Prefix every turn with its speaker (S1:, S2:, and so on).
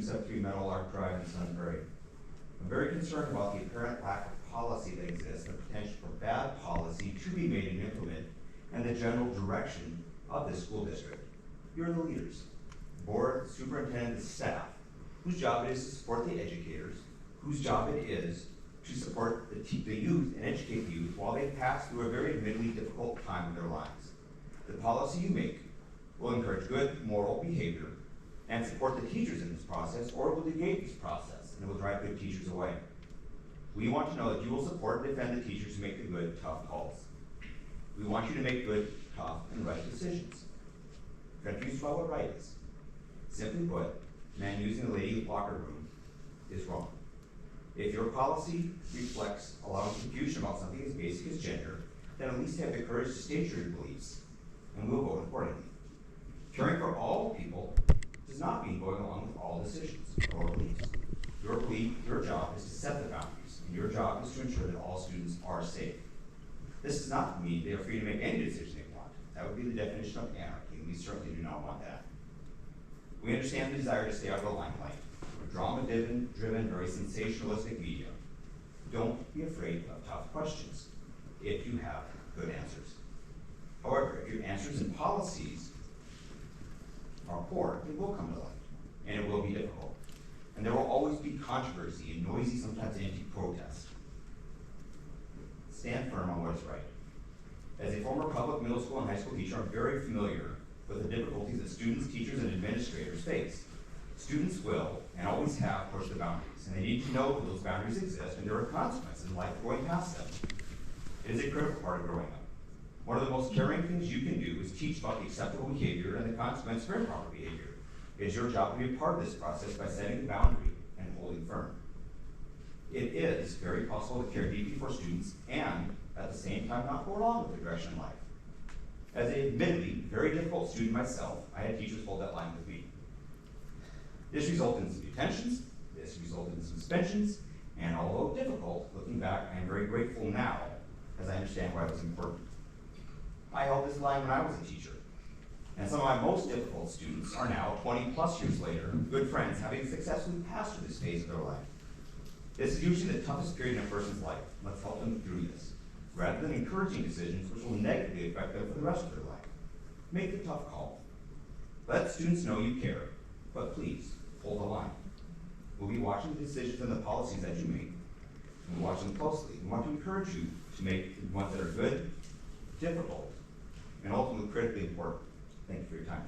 S1: 273 Meadowlark Drive in Sunbury. I'm very concerned about the apparent lack of policy that exists, the potential for bad policy to be made and implemented, and the general direction of this school district. You're the leaders, board, superintendent, the staff, whose job it is to support the educators, whose job it is to support the youth and educate the youth while they pass through a very admittedly difficult time in their lives. The policy you make will encourage good moral behavior and support the teachers in this process, or it will negate this process and it will drive good teachers away. We want to know that you will support and defend the teachers who make the good, tough calls. We want you to make good, tough, and right decisions. Confused about what right is. Simply put, a man using a lady locker room is wrong. If your policy reflects a lot of confusion about something as basic as gender, then at least have the courage to state your beliefs, and we'll vote accordingly. Caring for all people does not mean going along with all decisions or beliefs. Your job is to set the boundaries, and your job is to ensure that all students are safe. This does not mean they are free to make any decision they want. That would be the definition of anarchy, and we certainly do not want that. We understand the desire to stay out of the limelight. We're drama-driven, very sensationalistic media. Don't be afraid of tough questions if you have good answers. However, if your answers and policies are poor, they will come to light, and it will be difficult. And there will always be controversy and noisy, sometimes anti-protest. Stand firm on what is right. As a former public middle school and high school teacher, I'm very familiar with the difficulties that students, teachers, and administrators face. Students will, and always have, pushed the boundaries, and they need to know that those boundaries exist and there are consequences in life going past them. It is a critical part of growing up. One of the most caring things you can do is teach about the acceptable behavior and the consequence for improper behavior. It is your job to be a part of this process by setting the boundary and holding firm. It is very possible to care deeply for students and, at the same time, not go along with the direction in life. As a admittedly very difficult student myself, I had teachers hold that line with me. This resulted in some detentions, this resulted in some suspensions, and although difficult, looking back, I am very grateful now as I understand why it was important. I held this line when I was a teacher, and some of my most difficult students are now, 20 plus years later, good friends, having successfully passed through this phase of their life. This is usually the toughest period in a person's life. Let's help them through this, rather than encouraging decisions which will negatively affect them for the rest of their life. Make the tough call. Let students know you care, but please, hold the line. We'll be watching the decisions and the policies that you make, and we'll watch them closely. We want to encourage you to make ones that are good, difficult, and ultimately critically important. Thank you for your time.